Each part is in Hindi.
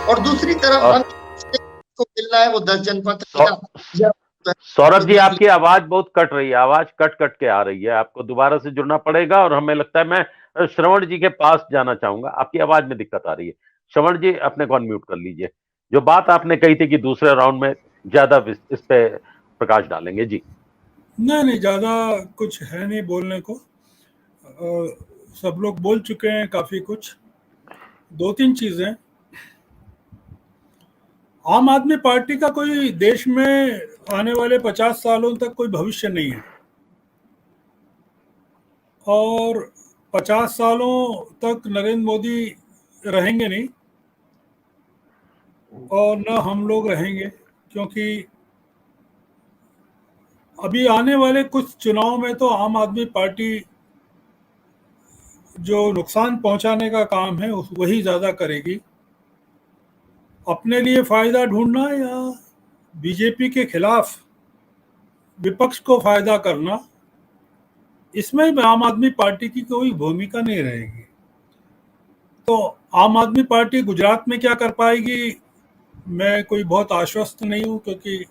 और दूसरी तरफ और हम को मिल रहा है वो 10 जनपद सौ- का या सौरभ जी, दूसरी। आपकी आवाज बहुत कट रही है, आवाज कट कट के आ रही है, आपको दोबारा से जुड़ना पड़ेगा। और हमें लगता है मैं श्रवण जी के पास जाना चाहूंगा, आपकी आवाज में दिक्कत आ रही है। श्रवण जी, अपने को अनम्यूट कर लीजिए। जो बात आपने कही थी कि दूसरे राउंड में ज्यादा इस पे प्रकाश डालेंगे जी। नहीं नहीं, ज़्यादा कुछ है नहीं बोलने को। सब लोग बोल चुके हैं काफ़ी कुछ। दो तीन चीज़ें। आम आदमी पार्टी का कोई देश में आने वाले 50 सालों तक कोई भविष्य नहीं है, और 50 सालों तक नरेंद्र मोदी रहेंगे नहीं, और न हम लोग रहेंगे, क्योंकि अभी आने वाले कुछ चुनाव में तो आम आदमी पार्टी जो नुकसान पहुंचाने का काम है वही ज़्यादा करेगी। अपने लिए फ़ायदा ढूंढना या बीजेपी के खिलाफ विपक्ष को फ़ायदा करना, इसमें आम आदमी पार्टी की कोई भूमिका नहीं रहेगी। तो आम आदमी पार्टी गुजरात में क्या कर पाएगी, मैं कोई बहुत आश्वस्त नहीं हूँ, क्योंकि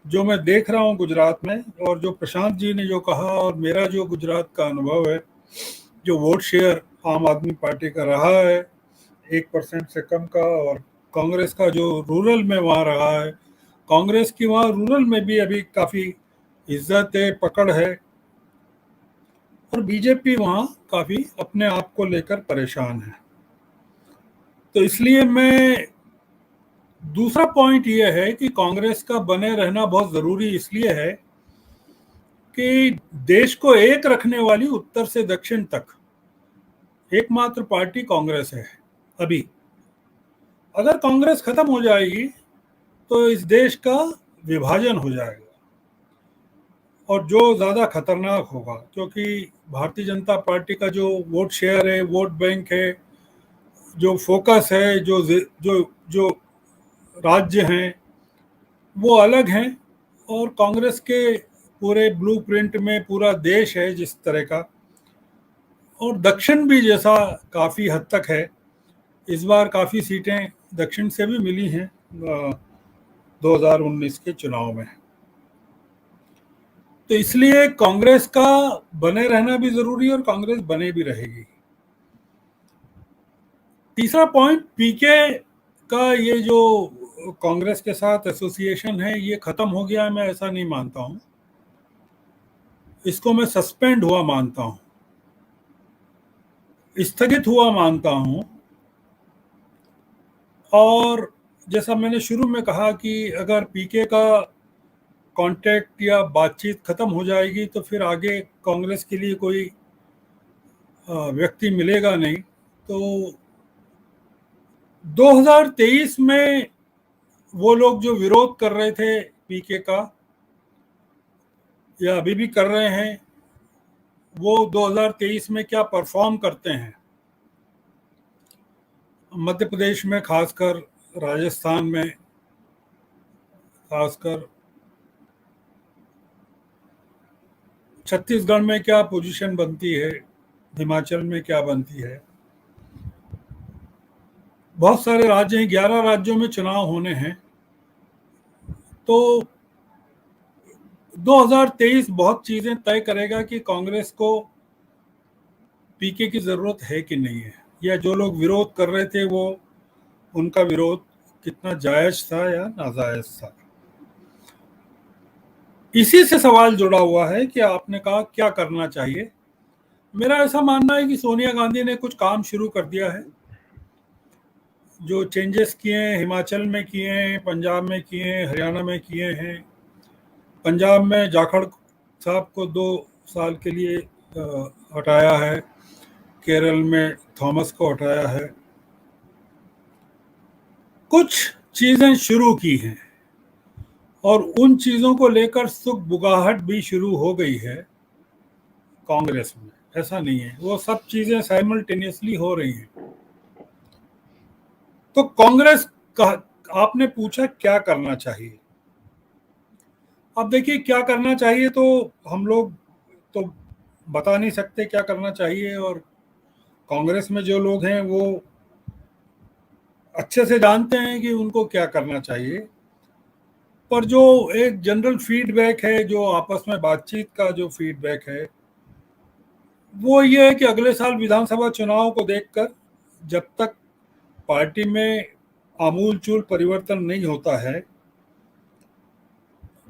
जो मैं देख रहा हूँ गुजरात में, और जो प्रशांत जी ने जो कहा, और मेरा जो गुजरात का अनुभव है, जो वोट शेयर आम आदमी पार्टी का रहा है 1% से कम का, और कांग्रेस का जो रूरल में वहाँ रहा है, कांग्रेस की वहाँ रूरल में भी अभी काफ़ी इज्जत है, पकड़ है, और बीजेपी वहाँ काफ़ी अपने आप को लेकर परेशान है। तो इसलिए मैं, दूसरा पॉइंट ये है कि कांग्रेस का बने रहना बहुत ज़रूरी इसलिए है कि देश को एक रखने वाली उत्तर से दक्षिण तक एकमात्र पार्टी कांग्रेस है अभी। अगर कांग्रेस खत्म हो जाएगी तो इस देश का विभाजन हो जाएगा, और जो ज़्यादा खतरनाक होगा, क्योंकि भारतीय जनता पार्टी का जो वोट शेयर है, वोट बैंक है, जो फोकस है, जो जो राज्य हैं वो अलग हैं, और कांग्रेस के पूरे ब्लूप्रिंट में पूरा देश है जिस तरह का, और दक्षिण भी जैसा काफ़ी हद तक है। इस बार काफ़ी सीटें दक्षिण से भी मिली हैं 2019 के चुनाव में। तो इसलिए कांग्रेस का बने रहना भी ज़रूरी है, और कांग्रेस बने भी रहेगी। तीसरा पॉइंट, पीके का ये जो कांग्रेस के साथ एसोसिएशन है ये ख़त्म हो गया है, मैं ऐसा नहीं मानता हूँ। इसको मैं सस्पेंड हुआ मानता हूँ, स्थगित हुआ मानता हूँ। और जैसा मैंने शुरू में कहा कि अगर पीके का कांटेक्ट या बातचीत ख़त्म हो जाएगी तो फिर आगे कांग्रेस के लिए कोई व्यक्ति मिलेगा नहीं। तो 2023 में वो लोग जो विरोध कर रहे थे पीके का, या अभी भी कर रहे हैं, वो 2023 में क्या परफॉर्म करते हैं, मध्य प्रदेश में खासकर, राजस्थान में खासकर, छत्तीसगढ़ में क्या पोजीशन बनती है, हिमाचल में क्या बनती है। बहुत सारे राज्य हैं, 11 राज्यों में चुनाव होने हैं। तो 2023 बहुत चीज़ें तय करेगा कि कांग्रेस को पीके की ज़रूरत है कि नहीं है, या जो लोग विरोध कर रहे थे वो, उनका विरोध कितना जायज़ था या नाजायज़ था। इसी से सवाल जुड़ा हुआ है कि आपने कहा क्या करना चाहिए। मेरा ऐसा मानना है कि सोनिया गांधी ने कुछ काम शुरू कर दिया है। जो चेंजेस किए हैं, हिमाचल में किए हैं, पंजाब में किए हैं, हरियाणा में किए हैं। पंजाब में जाखड़ साहब को 2 साल के लिए हटाया है, केरल में थॉमस को हटाया है। कुछ चीज़ें शुरू की हैं, और उन चीज़ों को लेकर सुगबुगाहट भी शुरू हो गई है कांग्रेस में। ऐसा नहीं है, वो सब चीज़ें साइमल्टेनियसली हो रही हैं। तो कांग्रेस का, आपने पूछा क्या करना चाहिए। अब देखिए, क्या करना चाहिए तो हम लोग तो बता नहीं सकते क्या करना चाहिए, और कांग्रेस में जो लोग हैं वो अच्छे से जानते हैं कि उनको क्या करना चाहिए, पर जो एक जनरल फीडबैक है, जो आपस में बातचीत का जो फीडबैक है, वो ये है कि अगले साल विधानसभा चुनाव को देखकर जब तक पार्टी में आमूलचूल परिवर्तन नहीं होता है,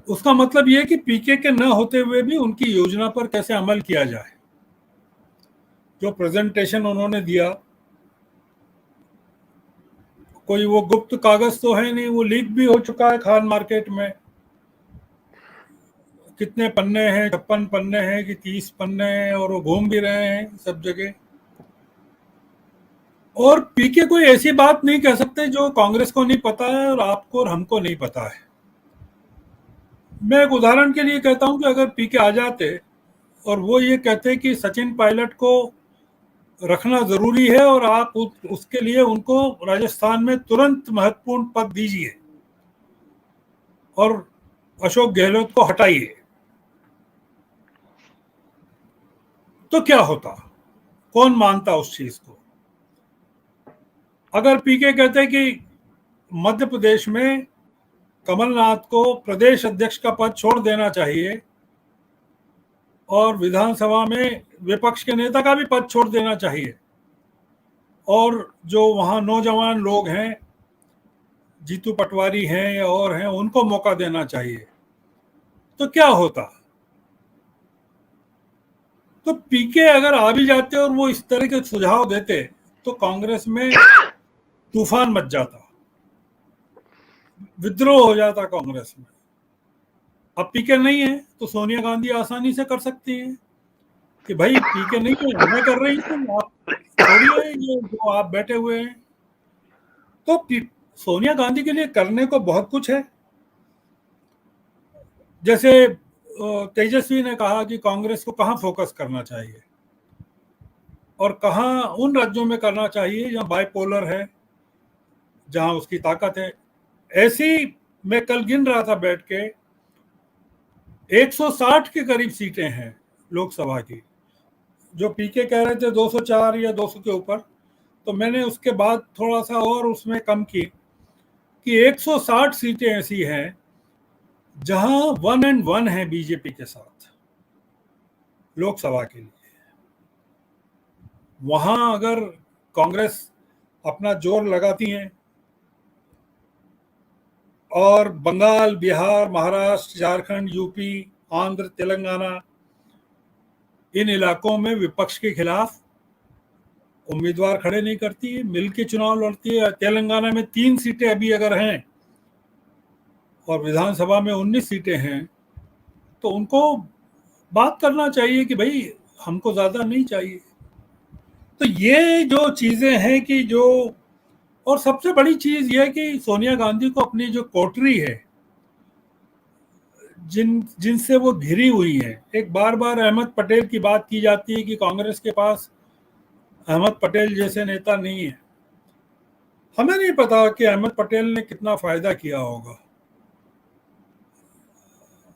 उसका मतलब ये है कि पीके के न होते हुए भी उनकी योजना पर कैसे अमल किया जाए। जो प्रेजेंटेशन उन्होंने दिया, कोई वो गुप्त कागज तो है नहीं, वो लीक भी हो चुका है खान मार्केट में। कितने पन्ने हैं, 56 पन्ने हैं कि 30 पन्ने हैं, और वो घूम भी रहे हैं सब जगह। और पीके कोई ऐसी बात नहीं कह सकते जो कांग्रेस को नहीं पता है और आपको और हमको नहीं पता है। मैं एक उदाहरण के लिए कहता हूं कि अगर पीके आ जाते और वो ये कहते कि सचिन पायलट को रखना जरूरी है और आप उसके लिए उनको राजस्थान में तुरंत महत्वपूर्ण पद दीजिए और अशोक गहलोत को हटाइए, तो क्या होता? कौन मानता उस चीज को? अगर पीके कहते कि मध्य प्रदेश में कमलनाथ को प्रदेश अध्यक्ष का पद छोड़ देना चाहिए और विधानसभा में विपक्ष के नेता का भी पद छोड़ देना चाहिए, और जो वहां नौजवान लोग हैं, जीतू पटवारी हैं या और हैं, उनको मौका देना चाहिए, तो क्या होता? तो पीके अगर आ भी जाते और वो इस तरह के सुझाव देते तो कांग्रेस में तूफान मच जाता, विद्रोह हो जाता कांग्रेस में। अब पीके नहीं है तो सोनिया गांधी आसानी से कर सकती है कि भाई पीके नहीं है, मैं कर रही हूँ, आप छोड़िए ये जो आप बैठे हुए हैं। तो सोनिया गांधी के लिए करने को बहुत कुछ है। जैसे तेजस्वी ने कहा कि कांग्रेस को कहाँ फोकस करना चाहिए और कहाँ उन राज्यों में करना चाहिए जहाँ बाइपोलर है, जहाँ उसकी ताकत है। ऐसी मैं कल गिन रहा था बैठ के, 160 के करीब सीटें हैं लोकसभा की, जो पीके कह रहे थे 204 या 200 के ऊपर, तो मैंने उसके बाद थोड़ा सा और उसमें कम की कि 160 सीटें ऐसी हैं जहां 1 and 1 है बीजेपी के साथ लोकसभा के लिए। वहां अगर कांग्रेस अपना जोर लगाती है और बंगाल, बिहार, महाराष्ट्र, झारखंड, यूपी, आंध्र, तेलंगाना, इन इलाकों में विपक्ष के खिलाफ उम्मीदवार खड़े नहीं करती है, मिलकर चुनाव लड़ती है। तेलंगाना में 3 सीटें अभी अगर हैं और विधानसभा में 19 सीटें हैं, तो उनको बात करना चाहिए कि भाई हमको ज्यादा नहीं चाहिए। तो ये जो चीजें हैं कि जो, और सबसे बड़ी चीज ये है कि सोनिया गांधी को अपनी जो कोटरी है, जिनसे वो घिरी हुई है, एक बार बार अहमद पटेल की बात की जाती है कि कांग्रेस के पास अहमद पटेल जैसे नेता नहीं है। हमें नहीं पता कि अहमद पटेल ने कितना फायदा किया होगा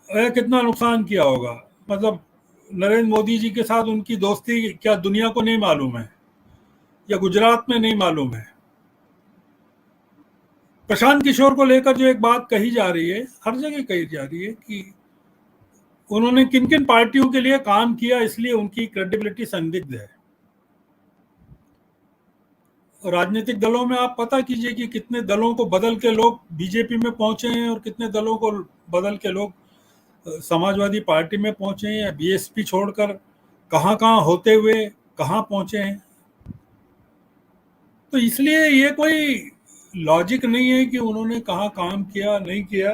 या कितना नुकसान किया होगा। मतलब नरेंद्र मोदी जी के साथ उनकी दोस्ती क्या दुनिया को नहीं मालूम है या गुजरात में नहीं मालूम है? प्रशांत किशोर को लेकर जो एक बात कही जा रही है, हर जगह कही जा रही है कि उन्होंने किन किन पार्टियों के लिए काम किया, इसलिए उनकी क्रेडिबिलिटी संदिग्ध है। राजनीतिक दलों में आप पता कीजिए कि कितने दलों को बदल के लोग बीजेपी में पहुंचे हैं और कितने दलों को बदल के लोग समाजवादी पार्टी में पहुंचे हैं या बीएसपी छोड़कर कहाँ कहाँ होते हुए कहाँ पहुंचे हैं। तो इसलिए ये कोई लॉजिक नहीं है कि उन्होंने कहाँ काम किया नहीं किया,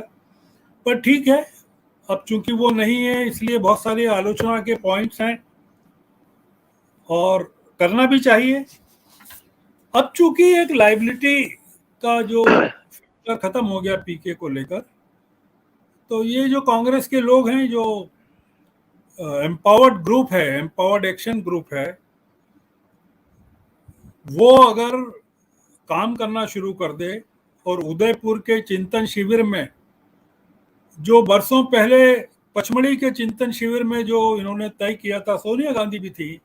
पर ठीक है, अब चूंकि वो नहीं है इसलिए बहुत सारी आलोचना के पॉइंट्स हैं और करना भी चाहिए। अब चूंकि एक लाइबिलिटी का जो खत्म हो गया पीके को लेकर, तो ये जो कांग्रेस के लोग हैं, जो एम्पावर्ड ग्रुप है, एम्पावर्ड एक्शन ग्रुप है, वो अगर काम करना शुरू कर दे और उदयपुर के चिंतन शिविर में, जो बरसों पहले पचमढ़ी के चिंतन शिविर में जो इन्होंने तय किया था, सोनिया गांधी भी थी,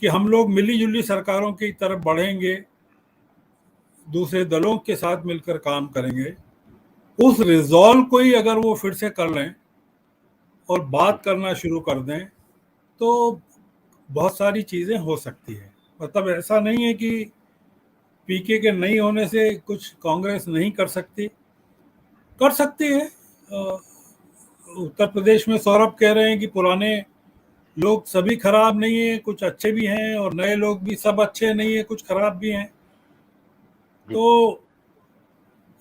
कि हम लोग मिली जुली सरकारों की तरफ बढ़ेंगे, दूसरे दलों के साथ मिलकर काम करेंगे, उस रिजॉल्व को ही अगर वो फिर से कर लें और बात करना शुरू कर दें तो बहुत सारी चीज़ें हो सकती है। मतलब ऐसा नहीं है कि पीके के नहीं होने से कुछ कांग्रेस नहीं कर सकती, कर सकती है। उत्तर प्रदेश में सौरभ कह रहे हैं कि पुराने लोग सभी खराब नहीं है, कुछ अच्छे भी हैं, और नए लोग भी सब अच्छे नहीं है, कुछ खराब भी हैं। तो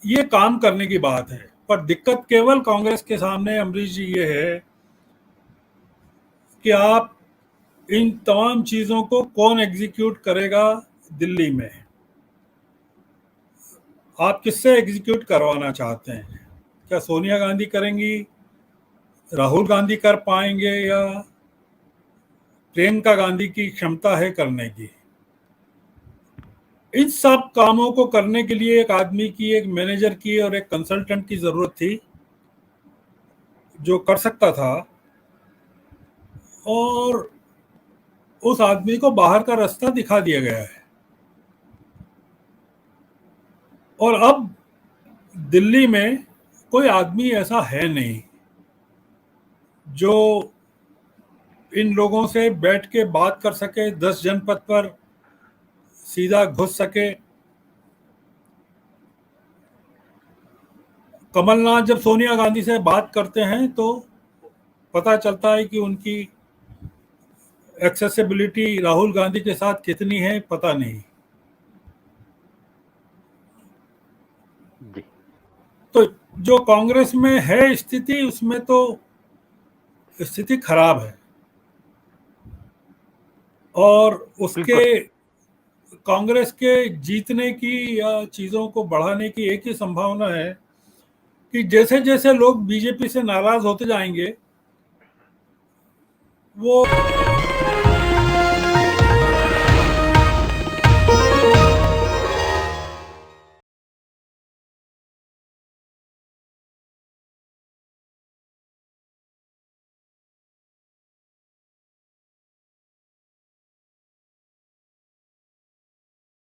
ये काम करने की बात है, पर दिक्कत केवल कांग्रेस के सामने अमरीश जी ये है कि आप इन तमाम चीजों को कौन एग्जीक्यूट करेगा दिल्ली में, आप किससे एग्जीक्यूट करवाना चाहते हैं? क्या सोनिया गांधी करेंगी, राहुल गांधी कर पाएंगे, या प्रियंका गांधी की क्षमता है करने की? इन सब कामों को करने के लिए एक आदमी की, एक मैनेजर की और एक कंसल्टेंट की जरूरत थी जो कर सकता था, और उस आदमी को बाहर का रास्ता दिखा दिया गया है। और अब दिल्ली में कोई आदमी ऐसा है नहीं जो इन लोगों से बैठ के बात कर सके, 10 जनपद पर सीधा घुस सके। कमलनाथ जब सोनिया गांधी से बात करते हैं तो पता चलता है कि उनकी एक्सेसिबिलिटी राहुल गांधी के साथ कितनी है पता नहीं। तो जो कांग्रेस में है स्थिति, उसमें तो स्थिति खराब है, और उसके कांग्रेस के जीतने की या चीजों को बढ़ाने की एक ही संभावना है कि जैसे जैसे लोग बीजेपी से नाराज होते जाएंगे वो